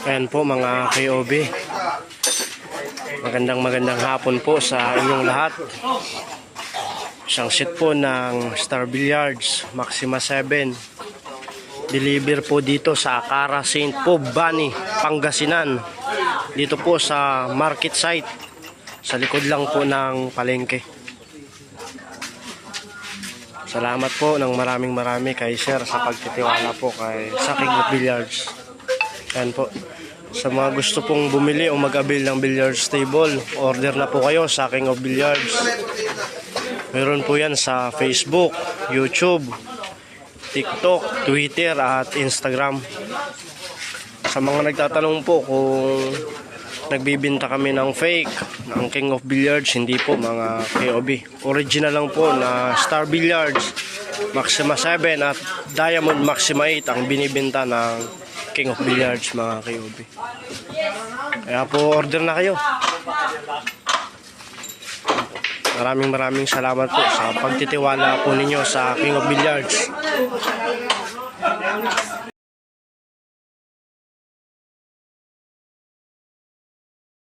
Ayan po mga KOB. Magandang hapon po sa inyong lahat. Isang set po ng Star Billiards Maxima 7. Deliver po dito sa Akara St. Pob, Bani, Pangasinan. Dito po sa market site. Sa likod lang po ng palengke. Salamat po ng maraming kay Sir sa pagtitiwala po sa King of Billiards. Yan po. Sa mga gusto pong bumili o mag-avail ng billiards table, order na po kayo sa King of Billiards. Meron po yan sa Facebook, YouTube, TikTok, Twitter at Instagram. Sa mga nagtatanong po kung nagbibinta kami ng fake ng King of Billiards, hindi po mga KOB. Original lang po na Star Billiards Maxima 7 at Diamond Maxima 8 ang binibenta ng King of Billiards mga KOB. Kaya po order na kayo. Maraming salamat po sa pagtitiwala po ninyo sa King of Billiards.